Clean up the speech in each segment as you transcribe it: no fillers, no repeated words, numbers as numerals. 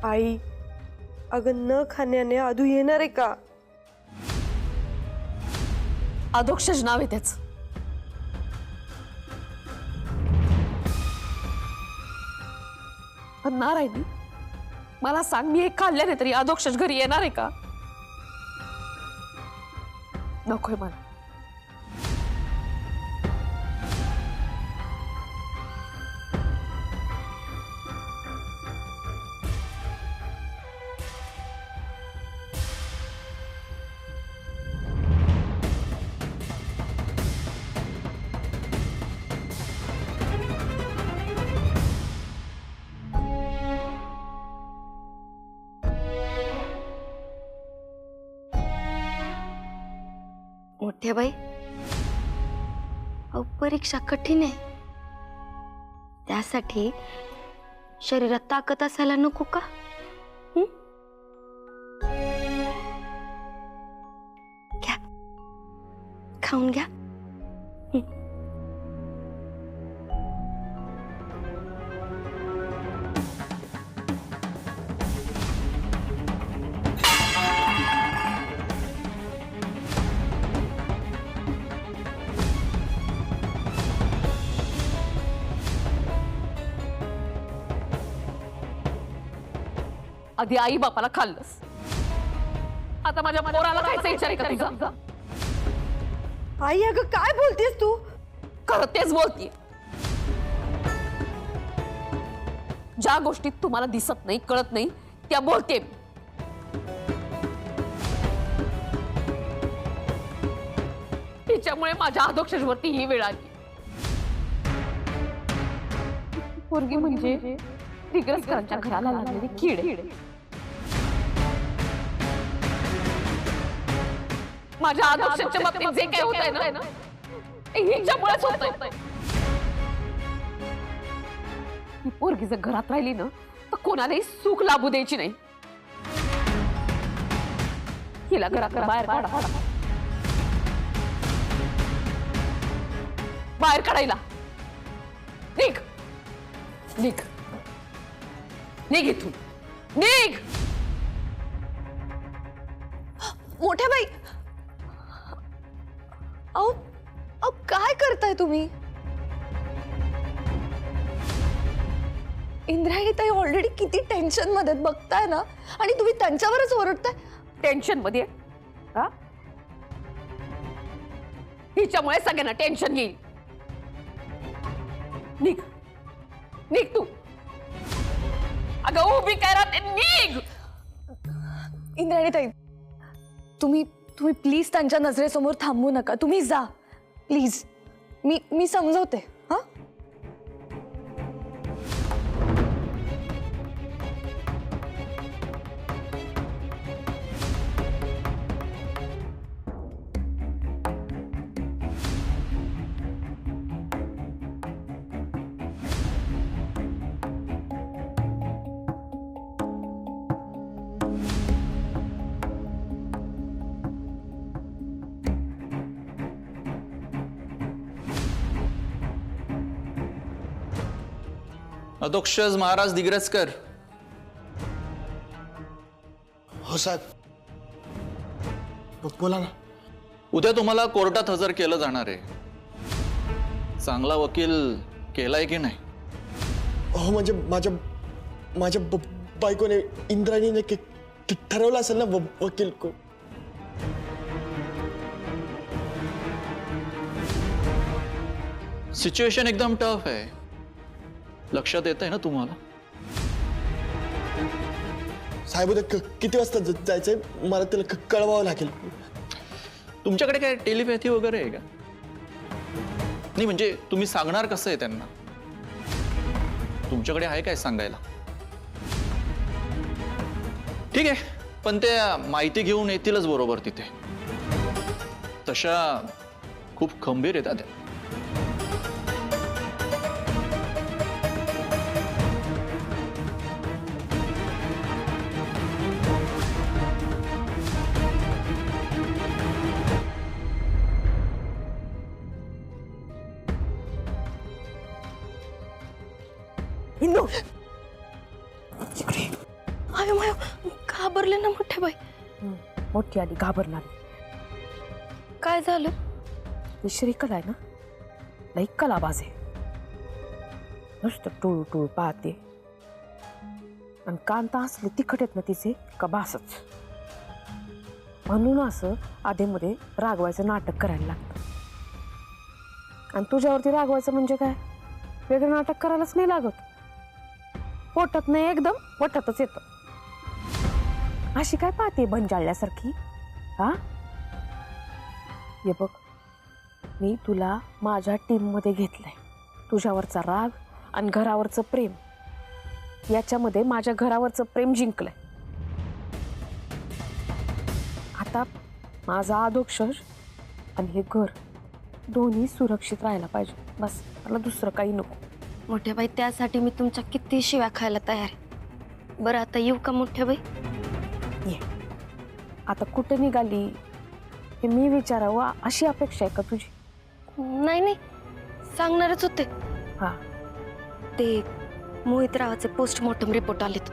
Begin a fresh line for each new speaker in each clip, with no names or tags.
आई, अगं न खाण्याने आदू येणार आहे का?
अधोक्षज नाव आहे त्याचं. पण नारायणी, मला सांग, मी हे खाल्ल्याने तरी अधोक्षज घरी येणार आहे का? नकोय मला.
मोठ्या बाई, अहो परीक्षा कठीण आहे. त्यासाठी शरीरात ताकद असायला नको का? घ्या, खाऊन घ्या.
आधी आई बापाला खाल्लंस, आता माझ्या पोराला खायचा विचार आहे का तुझा?
आई, अगं काय बोलतेस तू?
खरं तेच बोलतीये. ज्या गोष्टीत तुम्हाला दिसत नाही, कळत नाही, त्या बोलते. तिच्यामुळे माझ्या अधोक्षजवरती ही वेळ आली. पोरगी म्हणजे दिग्रसकरांच्या घराला लागलेली कीड. माझ्या अधोक्षजच्या बाबतीत जे काही होतंय ना, ते हिच्यामुळेच होतंय. ही पोरगी जर घरात राहिली ना, तर कोणालाही सुख लाभू द्यायची नाही. हिला घरात बाहेर काढा, बाहेर काढायला. निघ निघ निघ इथून, निघ.
मोठ्या बाई, अहो अहो काय करताय तुम्ही? इंद्रायणी ताई ऑलरेडी किती टेन्शन मध्ये बघताय ना, आणि तुम्ही त्यांच्यावरच ओरडताय.
टेन्शन मध्ये हा? हिच्यामुळे सगळ्यांना टेन्शन येईल. निघ निघ तू. अगं उभी काय राहते, निघ.
इंद्रायणी ताई, तुम्ही प्लीज त्यांच्या नजरेसमोर थांबू नका. तुम्ही जा प्लीज. मी समजवते. हा,
अधोक्षज महाराज दिग्रसकर.
हो साहेब, बोला ना.
उद्या तुम्हाला कोर्टात हजर केलं जाणार आहे. चांगला वकील केलाय की नाही?
हो म्हणजे माझ्या बायकोने इंद्राणीने ठरवलं असेल ना वकील को.
सिच्युएशन एकदम टफ आहे, लक्षात येत आहे ना तुम्हाला?
साहेब उद्या किती वाजता जायचंय मला, त्याला कळवावं लागेल.
तुमच्याकडे काय टेलिपॅथी वगैरे आहे का? नाही म्हणजे तुम्ही सांगणार कसं आहे त्यांना? तुमच्याकडे आहे काय सांगायला? ठीक आहे, पण ते माहिती घेऊन येतीलच बरोबर तिथे. तशा खूप खंबीर येतात त्या.
इंदू,
मायो मायो घाबरले ना मोठे बाई.
मोठी आली घाबरणार.
काय झालं?
ती श्रीकला आहे ना, लई कलाबाज आहे. नुसतं टूळ टूळ पाहते आणि कांता असले तिखट आहेत ना तिचे का बासच. म्हणून असं आधीमध्ये रागवायचं नाटक करायला लागतं. आणि तुझ्यावरती रागवायचं म्हणजे काय, वेगळं नाटक करायलाच नाही लागत. पोटात नाही एकदम पोटातच येतं. अशी काय पाहते बंजाळल्यासारखी? हा, ये बघ, मी तुला माझ्या टीम मध्ये घेतलंय. तुझ्यावरचा राग आणि घरावरचं प्रेम, याच्यामध्ये माझ्या घरावरचं प्रेम जिंकलंय. आता माझा अधोक्षज आणि हे घर दोन्ही सुरक्षित राहायला पाहिजे. बस, मला दुसरं काही नको.
मोठ्या बाई, त्यासाठी मी तुमच्या किती शिव्या खायला तयार आहे. बरं आता येऊ का मोठ्या बाई?
ये, आता कुठे निघाली हे मी विचारावं अशी अपेक्षा आहे का तुझी?
नाही नाही, सांगणारच होते.
हा,
ते मोहित रावाचे पोस्टमॉर्टम रिपोर्ट आलेत,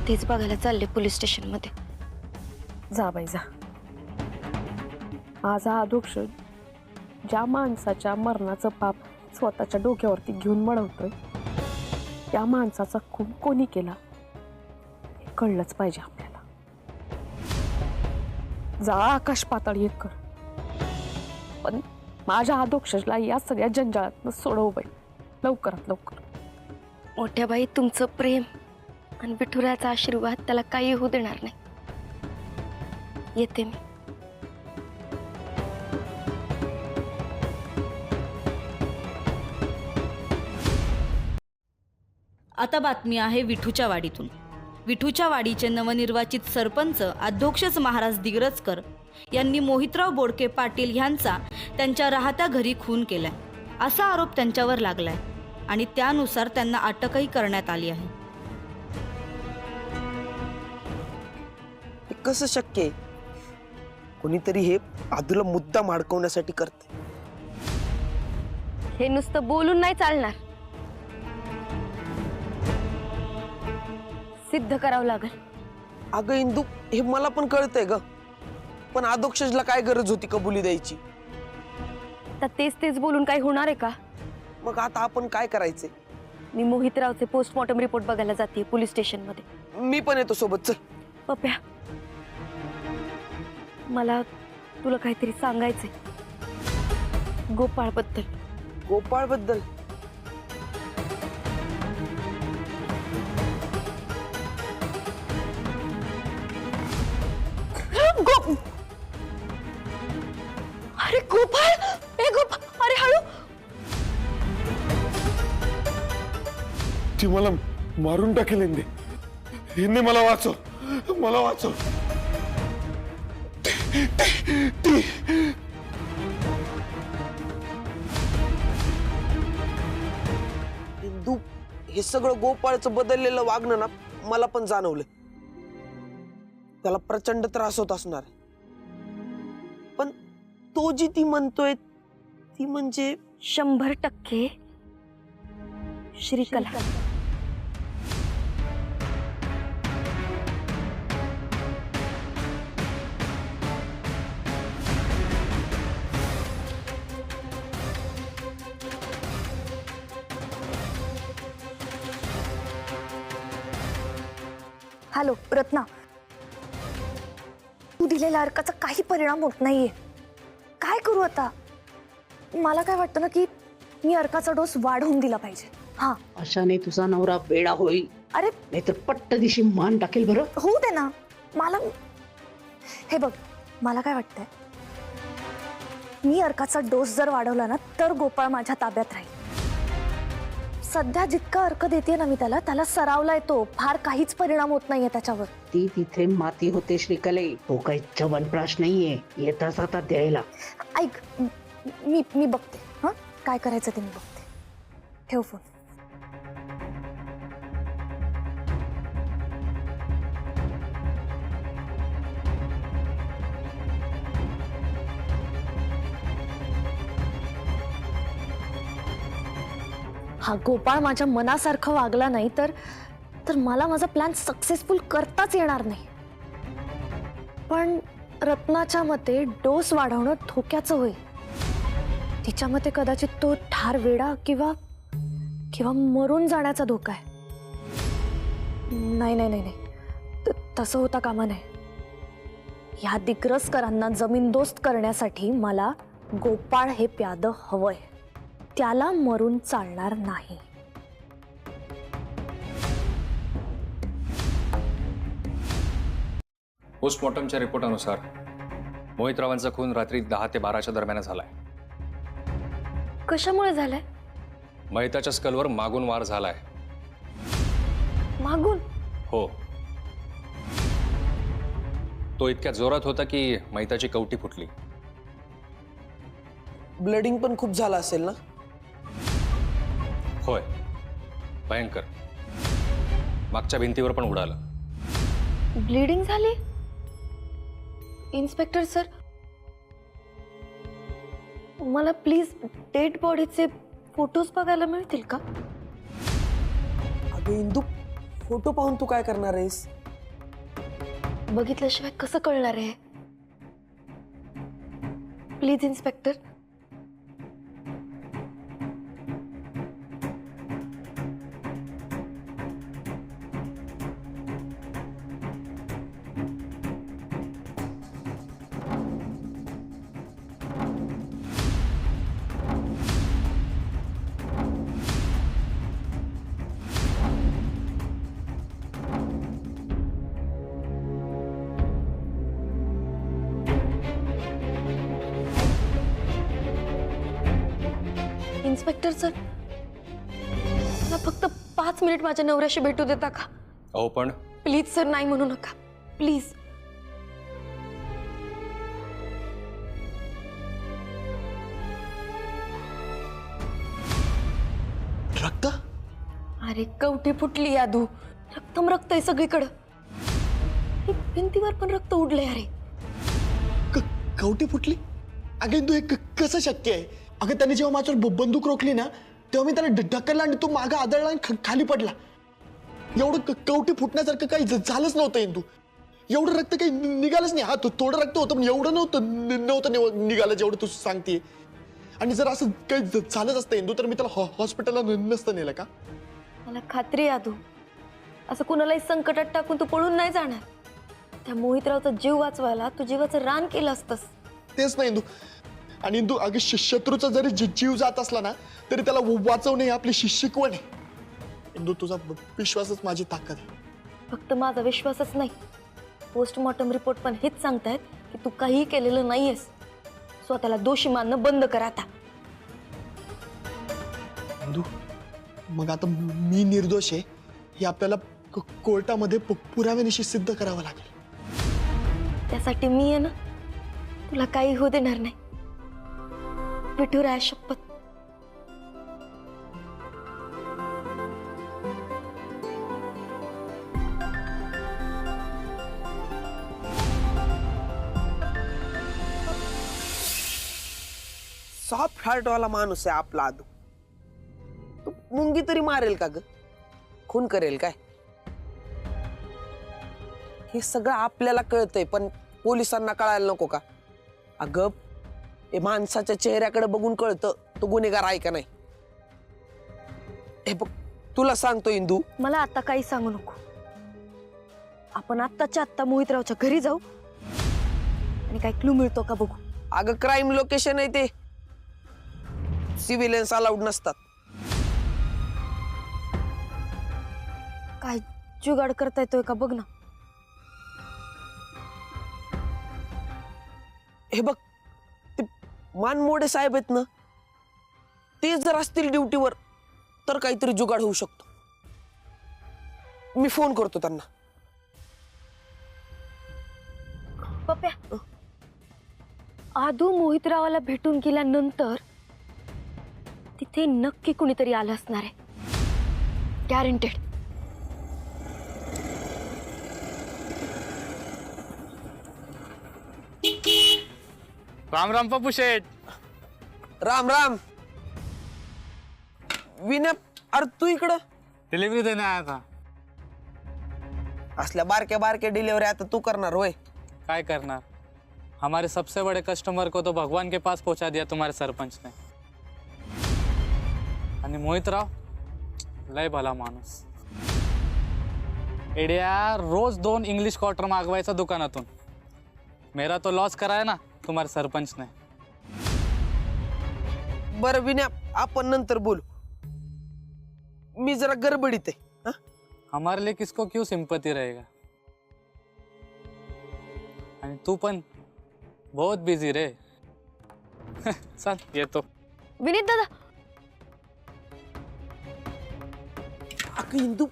तेच बघायला चालले पोलीस स्टेशन मध्ये.
जा बाई जा. माझा अधोक्षज ज्या माणसाच्या मरणाचं पाप स्वतःच्या डोक्यावरती घेऊन मळवतोय, त्या माणसाचा खून कोणी केला हे कळलंच पाहिजे आपल्याला. जा आकाश पाताळ एक कर, पण माझ्या अधोक्षजला या सगळ्या जंजाळातनं सोडव बाई, लवकरात लवकर.
मोठ्या बाई, तुमचं प्रेम आणि विठुरायाचा आशीर्वाद त्याला काही होऊ देणार नाही. येते मी.
आता बातमी आहे विठूच्या वाडीतून. विठूच्या वाडीचे नवनिर्वाचित सरपंच अध्यक्षच महाराज दिग्रजकर यांनी मोहितराव बोडके पाटील यांचा त्यांच्या राहत्या घरी खून केलाय असा आरोप त्यांच्यावर लागलाय आणि त्यानुसार त्यांना अटकही करण्यात आली आहे.
कसं शक्य आहे? कोणीतरी हे आदूला मुद्दाम अडकवण्यासाठी करते.
हे नुसतं बोलून नाही चालणार, सिद्ध करावं लागेल.
अगं इंदू, हे मला पण कळतंय ग, पण अधोक्षजला काय गरज होती कबुली द्यायची?
तर तेच बोलून काही होणार आहे का?
मग आता आपण काय करायचंय?
मी मोहितरावचे पोस्टमॉर्टम रिपोर्ट बघायला जाते पोलीस स्टेशन मध्ये.
मी पण येतो सोबत, चल.
पप्या, मला तुला काहीतरी सांगायचंय गोपाळ बद्दल.
गोपाळ बद्दल?
अरे गोपाळ, ए गोपाळ, अरे हळू.
ती मला मारून टाकेल इंदे. हिने मला वाचव, मला वाचव.
इंदू, हे सगळं गोपाळचं बदललेलं वागणं ना मला पण जाणवलं. त्याला प्रचंड त्रास होत असणार, पण तो जी ती म्हणतोय ती म्हणजे
100% श्रीकला.
हॅलो रत्ना, तू दिलेल्या अर्काचा काही परिणाम होत नाहीये. काय करू आता? मला काय वाटतं ना की मी अर्काचा डोस वाढवून दिला पाहिजे. हा,
अशाने तुझा नवरा वेडा होईल.
अरे
नाहीतर पट्ट दिशी मान टाकेल. बरं
होऊ दे ना मला. हे बघ, मला काय वाटतंय, मी अर्काचा डोस जर वाढवला ना तर गोपाळ माझ्या ताब्यात राहील. सध्या जितका अर्क देते ना मी त्याला सरावलाय तो. फार काहीच परिणाम होत नाहीये त्याच्यावर.
ती तिथे माती होते श्रीकले. तो काही चवनप्राश नाहीये येताच आता द्यायला.
ऐक, मी बघते. हा, काय करायचं ते मी बघते. ठेव फोन. हा गोपाळ माझ्या मनासारखं वागला नाही तर तर मला माझा प्लॅन सक्सेसफुल करताच येणार नाही. पण रत्नाच्या मते डोस वाढवणं धोक्याचं होईल. तिच्या मते कदाचित तो ठार वेडा किंवा किंवा मरून जाण्याचा धोका आहे. नाही नाही नाही नाही, तसं होता कामा नये. ह्या दिग्रसकरांना जमीनदोस्त करण्यासाठी मला गोपाळ हे प्याद हवंय. त्याला मरून चालणार नाही.
पोस्टमॉर्टमच्या रिपोर्टानुसार मोहितरावांचा खून रात्री 10 ते 12च्या दरम्यान झालाय.
कशामुळे झालंय?
महिताच्या स्कलवर मागून वार झालाय.
मागून?
हो. तो इतक्या जोरात होता की महिताची कवटी फुटली.
ब्लडिंग पण खूप झालं असेल ना?
होय, भयंकर. मागच्या भिंतीवर पण उडालं.
ब्लिडिंग झाली? इन्स्पेक्टर सर, मला प्लीज डेड बॉडीचे फोटोज बघायला मिळतील का?
अगं इंदू, फोटो पाहून तू काय करणार आहेस?
बघितल्याशिवाय कसं कळणार आहे? Please inspector. इन्स्पेक्टर सर, मला फक्त 5 मिनिट माझ्या नवऱ्याशी भेटू देता का?
अहो पण
प्लीज सर, नाही म्हणू नका प्लीज.
रक्त?
अरे कवटी फुटली यादू. रक्तम रक्त आहे सगळीकडं. ही भिंतीवर पण रक्त उडलंय. अरे
कवटी फुटली? अगं इंदू, हे कसं शक्य आहे? अगं त्याने जेव्हा माझ्यावर बंदूक रोखली ना, तेव्हा मी त्याला ढकलला आणि तो मागा आदळला आणि खाली पडला. एवढं कवटी फुटण्यासारखं काही झालंच नव्हतं इंदू. एवढं रक्त काही निघालंच नाही. हा, थोडं रक्त होतं पण एवढं नव्हतं निघालं जेवढं तू सांगतेय. आणि जर असं काही झालंच असतं इंदू तर मी त्याला हॉस्पिटलला नसतं नेलं का?
मला खात्री आहे यादू, असं कुणालाही संकटात टाकून तू पळून नाही जाणार. त्या मोहितरावचा जीव वाचवायला तू जीवाचं रान केलं असतंस.
तेच नाही इंदू. आणि इंदू, अगं शत्रूचा जरी जीव जात असला ना तरी त्याला वाचवणे ही आपली शिकवण आहे. इंदू, तुझा विश्वासच माझी ताकद आहे.
फक्त माझा विश्वासच नाही, पोस्टमॉर्टम रिपोर्ट पण हेच सांगतायत की तू काहीही केलेलं नाहीयेस. स्वतःला दोषी मानणं बंद कर आता.
इंदू, मग आता मी निर्दोष आहे हे आपल्याला कोर्टामध्ये पुराव्यानिशी सिद्ध करावं लागेल.
त्यासाठी मी आहे ना, तुला काही होऊ देणार नाही. विठुराया शपथ.
सॉफ्ट हार्ट वाला माणूस आहे आपला आदू. तू मुंगी तरी मारेल का ग? खून करेल काय? हे सगळं आपल्याला कळतंय पण पोलिसांना कळायला नको का? अगं, हे माणसाच्या चेहऱ्याकडे बघून कळतं तो गुन्हेगार आहे का नाही. हे बघ, तुला सांगतो इंदू,
मला आता काही सांगू नको. आपण आत्ताच्या आत्ता मोहितरावच्या घरी जाऊ आणि काही क्लू मिळतो का बघू.
अगं क्राईम लोकेशन आहे ते, सिव्हिलियन्स अलाउड नसतात.
काय जुगाड करता येतोय का बघ ना.
हे बघ, ते मानमोडे साहेब आहेत ना, ते जर असतील ड्युटीवर तर काहीतरी जुगाड होऊ शकतो. मी फोन करतो त्यांना.
पप्या, आदू मोहितरावाला भेटून गेल्यानंतर तिथे नक्की कुणीतरी आलं असणार आहे. गॅरंटेड.
राम राम पप्पू शेठ.
राम राम. विनय, अरे तू इकडं?
डिलिव्हरी देणे आया था.
असल्या बारक्या बारक्या डिलिव्हरी आता तू करणार होय?
काय करणार? हमारे सबसे बड़े कस्टमर को तो भगवान के पास पहुंचा दिया तुम्हारे सरपंच ने. आणि मोहितराव लय भला माणूस. एडिया रोज 2 इंग्लिश क्वार्टर मागवायचा दुकानातून. मेरा तो लॉस कराया ना तुम्हारे सरपंच ने.
बरं विन्या, आपण नंतर बोलू. मी जरा गडबडीत आहे. हा?
हमारे लिए किसको क्यों सिंपत्ती रहेगा. आणि तू पण बहुत बिझी रे. चल येतो.
विनीत दादा,
अगं इंदू,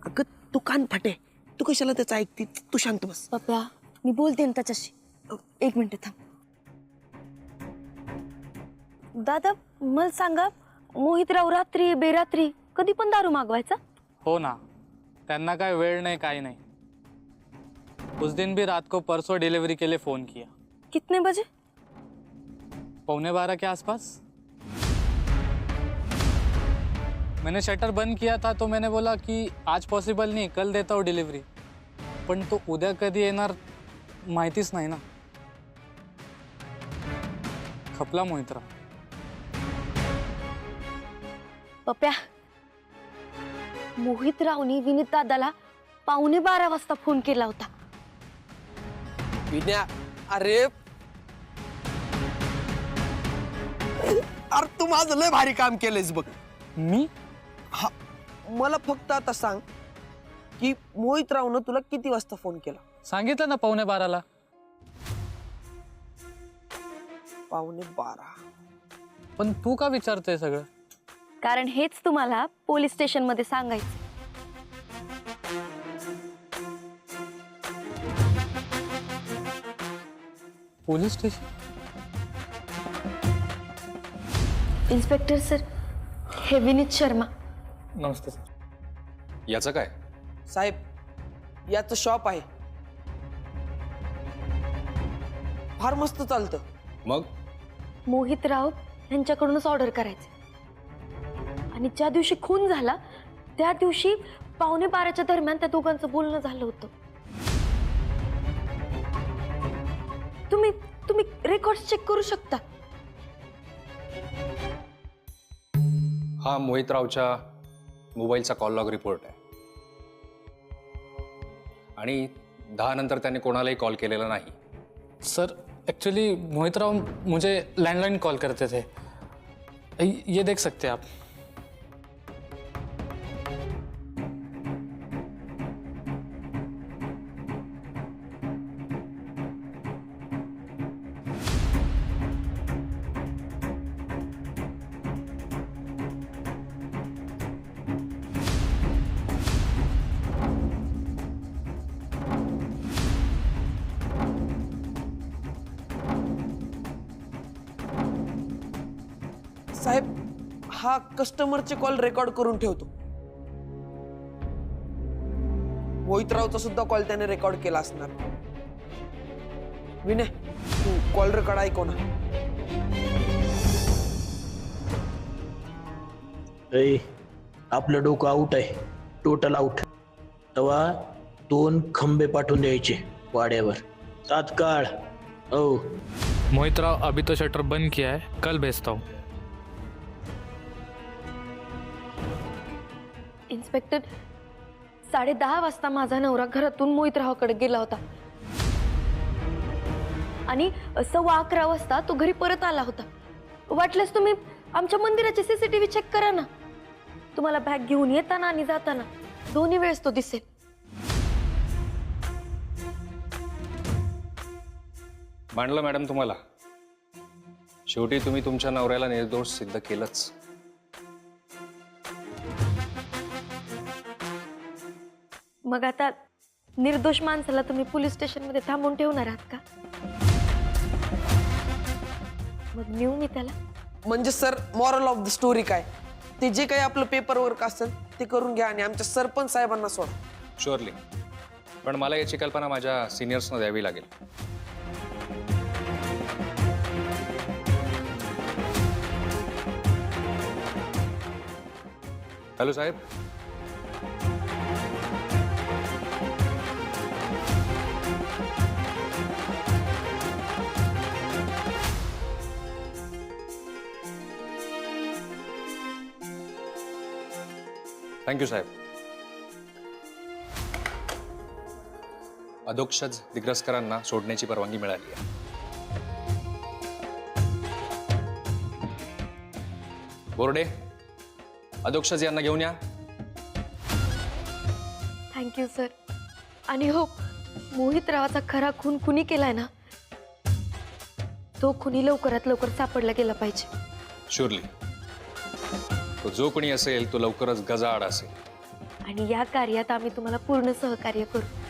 अगं तू कान फाटे. तू कशाला त्याचं ऐकते? तू शांत बस.
पप्पा मी बोलते ना त्याच्याशी. 1 मिनिट थांब. दादा मला सांगा, मोहितराव रात्री बेरात्री कधी पण दारू मागवायचा?
हो ना, त्यांना काय वेळ नाही काही नाही. उस दिन भी रात को परसों डिलीवरी के लिए फोन किया.
कितने बजे?
11:15 के आसपास. मैंने शटर बंद किया था तो मैंने बोला कि आज पॉसिबल नहीं, कल देता हूँ डिलीवरी. पण तो उद्या कधी येणार माहितीच नाही ना. खपला मोहितराव.
पप्प्या, मोहितरावनी विनीत दादाला 11:15 वाजता फोन केला होता.
विन्या, अरे अरे तू माझं लय भारी काम केलंयस बघ.
मी?
हा, मला फक्त आता सांग की मोहितरावनं तुला किती वाजता फोन केला?
सांगितलं ना 11:15.
11:15.
पण तू का विचारते सगळं?
कारण हेच तुम्हाला पोलीस स्टेशन मध्ये सांगायचं.
Police station?
इन्स्पेक्टर सर, हे विनीत शर्मा.
नमस्ते सर. याचं काय?
साहेब, याचं शॉप आहे. फार मस्त चालतं.
मग
मोहितराव यांच्याकडूनच ऑर्डर करायचे. आणि ज्या दिवशी खून झाला त्या दिवशी 11:15च्या दरम्यान त्या दोघांचं बोलणं झालं होतं. तुम्ही रेकॉर्ड चेक करू शकता.
हा मोहितरावच्या मोबाईलचा कॉल लॉग रिपोर्ट आहे. आणि 10 नंतर त्याने कोणालाही कॉल केलेला नाही.
सर एक्चुअली मोहितराव मुझे लैंडलाइन कॉल करते थे. ये देख सकते हैं आप.
साहेब, हा कस्टमरचे कॉल रेकॉर्ड करून ठेवतो. मोहितरावचा सुद्धा कॉल त्याने रेकॉर्ड केला असणार. विनय, तू कॉल रेकॉर्ड ऐकव ना.
आपलं डोकं आउट आहे, टोटल आउट. तेव्हा 2 खंबे पाठवून द्यायचे वाड्यावर तात्काळ. ओ
मोहितराव अभी तो शटर बंद किया है, कल भेजता हूँ.
इन्स्पेक्टर, 10:30 वाजता माझा नवरा घरातून मोहितरावकडे गेला होता. आणि 11:15 वाजता तो घरी परत आला होता. वाटल्यास तुम्ही आमच्या मंदिराचे CCTV चेक करा ना. तुम्हाला बॅग घेऊन येताना आणि जाताना दोन्ही वेळेस तो दिसेल.
मांडलं मॅडम तुम्हाला. शेवटी तुम्ही तुमच्या नवऱ्याला निर्दोष सिद्ध केलंच.
मग आता निर्दोष माणसाला तुम्ही पोलीस स्टेशन मध्ये थांबवून ठेवणार आहात का? मग नेऊ मी त्याला.
म्हणजे sir, moral of the story काय? ते जे काही आपलं पेपर वर्क असेल ते करून घ्या आणि आमच्या सरपंच साहेबांना सोडा.
शुअरली. पण मला याची कल्पना माझ्या सिनियर्सना द्यावी लागेल. हॅलो साहेब. थँक्यू साहेब. अधोक्षज दिग्रसकरांना सोडण्याची परवानगी मिळाली आहे. बोर्डे, अधोक्षज यांना घेऊन या.
Thank you sir. आणि हो, मोहित रावाचा खरा खून कुणी केलाय ना, तो खुनी लवकरात लवकर सापडला गेला पाहिजे.
शुअरली. तो जो कोणी असेल तो लवकरच गजाआड असेल.
आणि या कार्यात आम्ही तुम्हाला पूर्ण सहकार्य करू.